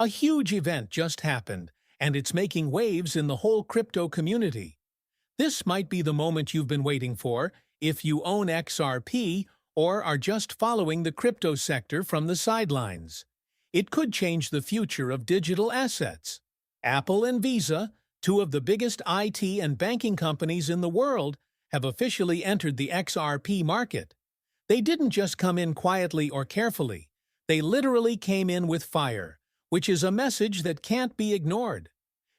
A huge event just happened, and it's making waves in the whole crypto community. This might be the moment you've been waiting for if you own XRP or are just following the crypto sector from the sidelines. It could change the future of digital assets. Apple and Visa, two of the biggest IT and banking companies in the world, have officially entered the XRP market. They didn't just come in quietly or carefully. They literally came in with fire, which is a message that can't be ignored.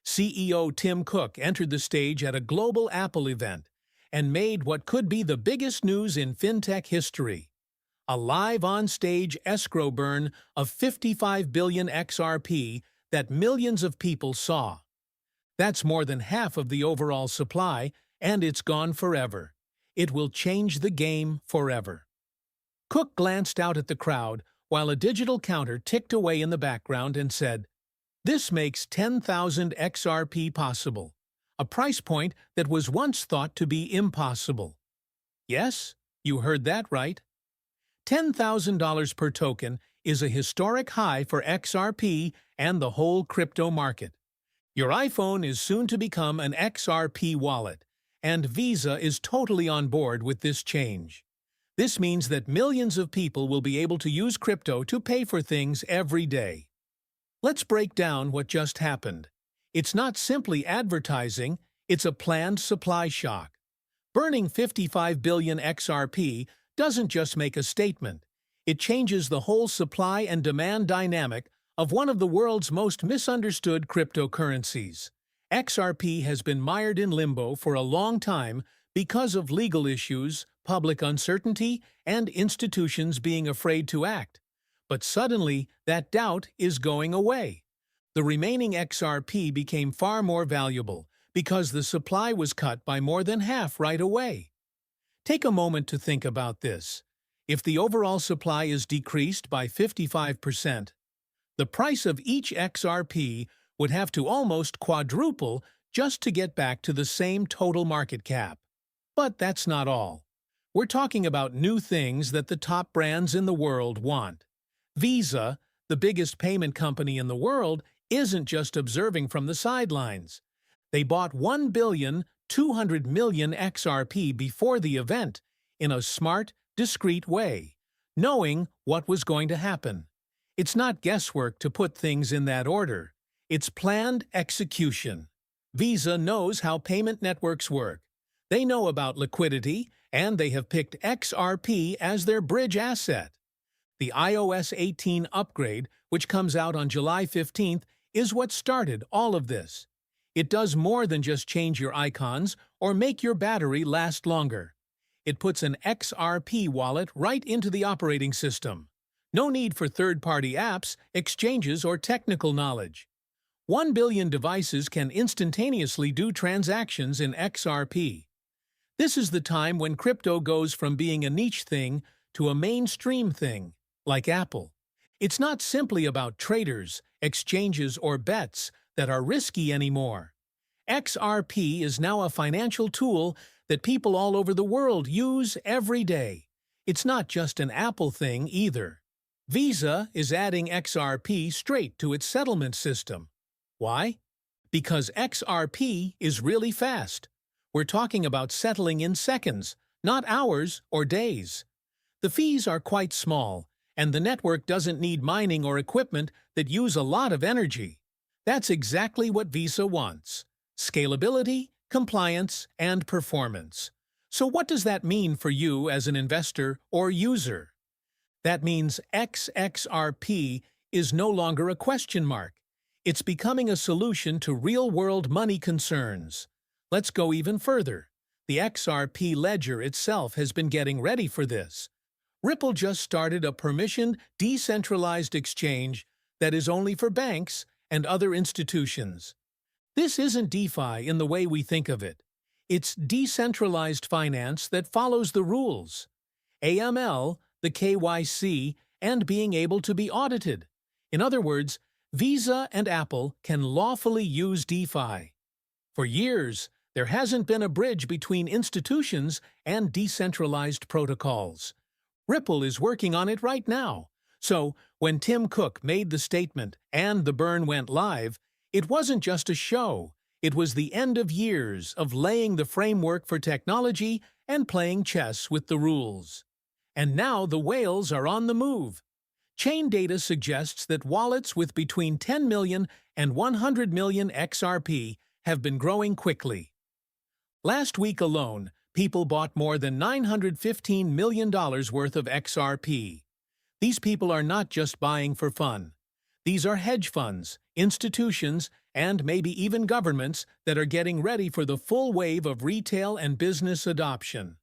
CEO Tim Cook entered the stage at a global Apple event and made what could be the biggest news in fintech history. A live on-stage escrow burn of 55 billion XRP that millions of people saw. That's more than half of the overall supply, and it's gone forever. It will change the game forever. Cook glanced out at the crowd while a digital counter ticked away in the background and said, "This makes 10,000 XRP possible, a price point that was once thought to be impossible." Yes, you heard that right. $10,000 per token is a historic high for XRP and the whole crypto market. Your iPhone is soon to become an XRP wallet, and Visa is totally on board with this change. This means that millions of people will be able to use crypto to pay for things every day. Let's break down what just happened. It's not simply advertising, it's a planned supply shock. Burning 55 billion XRP doesn't just make a statement. It changes the whole supply and demand dynamic of one of the world's most misunderstood cryptocurrencies. XRP has been mired in limbo for a long time because of legal issues, public uncertainty, and institutions being afraid to act. But suddenly, that doubt is going away. The remaining XRP became far more valuable because the supply was cut by more than half right away. Take a moment to think about this. If the overall supply is decreased by 55%, the price of each XRP would have to almost quadruple just to get back to the same total market cap. But that's not all. We're talking about new things that the top brands in the world want. Visa, the biggest payment company in the world, isn't just observing from the sidelines. They bought 1,200 million XRP before the event in a smart, discreet way, knowing what was going to happen. It's not guesswork to put things in that order. It's planned execution. Visa knows how payment networks work. They know about liquidity, and they have picked XRP as their bridge asset. The iOS 18 upgrade, which comes out on July 15th, is what started all of this. It does more than just change your icons or make your battery last longer. It puts an XRP wallet right into the operating system. No need for third-party apps, exchanges, or technical knowledge. 1 billion devices can instantaneously do transactions in XRP. This is the time when crypto goes from being a niche thing to a mainstream thing, like Apple. It's not simply about traders, exchanges, or bets that are risky anymore. XRP is now a financial tool that people all over the world use every day. It's not just an Apple thing either. Visa is adding XRP straight to its settlement system. Why? Because XRP is really fast. We're talking about settling in seconds, not hours or days. The fees are quite small, and the network doesn't need mining or equipment that use a lot of energy. That's exactly what Visa wants: scalability, compliance, and performance. So what does that mean for you as an investor or user? That means XRP is no longer a question mark. It's becoming a solution to real-world money concerns. Let's go even further. The XRP ledger itself has been getting ready for this. Ripple just started a permissioned, decentralized exchange that is only for banks and other institutions. This isn't DeFi in the way we think of it. It's decentralized finance that follows the rules. AML, the KYC, and being able to be audited. In other words, Visa and Apple can lawfully use DeFi. For years, there hasn't been a bridge between institutions and decentralized protocols. Ripple is working on it right now, So, when Tim Cook made the statement and the burn went live, it wasn't just a show. It was the end of years of laying the framework for technology and playing chess with the rules. And now the whales are on the move. Chain data suggests that wallets with between 10 million and 100 million XRP have been growing quickly. Last week alone, people bought more than $915 million worth of XRP. These people are not just buying for fun. These are hedge funds, institutions, and maybe even governments that are getting ready for the full wave of retail and business adoption.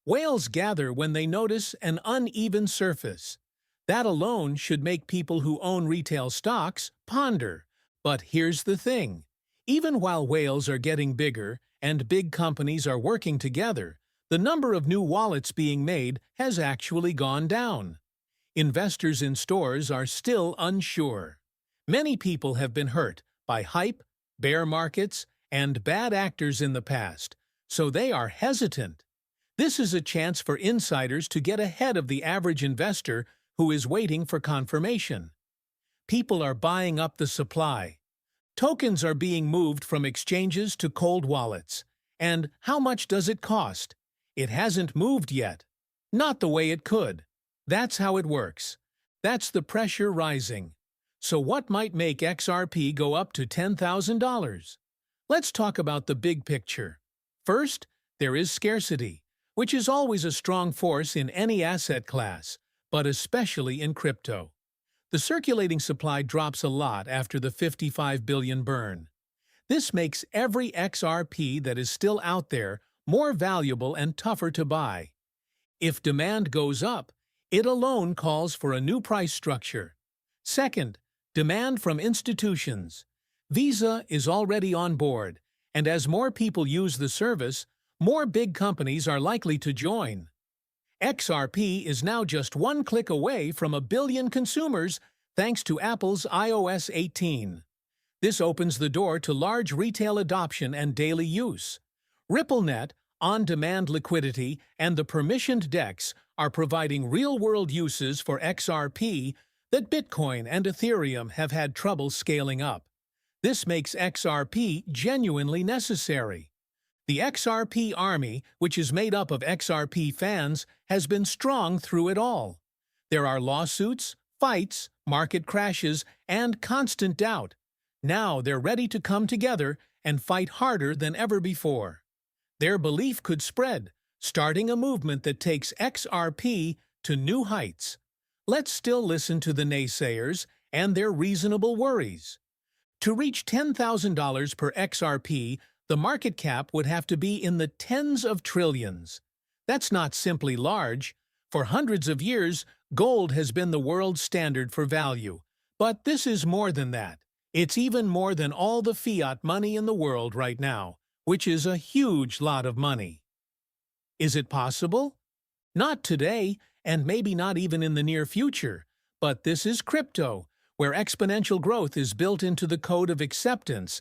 Whales gather when they notice an uneven surface. That alone should make people who own retail stocks ponder. But here's the thing. Even while whales are getting bigger and big companies are working together, the number of new wallets being made has actually gone down. Investors in stores are still unsure. Many people have been hurt by hype, bear markets, and bad actors in the past, so they are hesitant. This is a chance for insiders to get ahead of the average investor who is waiting for confirmation. People are buying up the supply. Tokens are being moved from exchanges to cold wallets. And how much does it cost? It hasn't moved yet. Not the way it could. That's how it works. That's the pressure rising. So what might make XRP go up to $10,000? Let's talk about the big picture. First, there is scarcity, which is always a strong force in any asset class, but especially in crypto. The circulating supply drops a lot after the 55 billion burn. This makes every XRP that is still out there more valuable and tougher to buy. If demand goes up, it alone calls for a new price structure. Second, demand from institutions. Visa is already on board, and as more people use the service, more big companies are likely to join. XRP is now just one click away from 1 billion consumers thanks to Apple's iOS 18. This opens the door to large retail adoption and daily use. RippleNet, on-demand liquidity, and the permissioned DEX are providing real-world uses for XRP that Bitcoin and Ethereum have had trouble scaling up. This makes XRP genuinely necessary. The XRP army, which is made up of XRP fans, has been strong through it all. There are lawsuits, fights, market crashes, and constant doubt. Now they're ready to come together and fight harder than ever before. Their belief could spread, starting a movement that takes XRP to new heights. Let's still listen to the naysayers and their reasonable worries. To reach $10,000 per XRP, the market cap would have to be in the tens of trillions. That's not simply large. For hundreds of years, gold has been the world standard for value. But this is more than that. It's even more than all the fiat money in the world right now, which is a huge lot of money. Is it possible? Not today, and maybe not even in the near future. But this is crypto, where exponential growth is built into the code of acceptance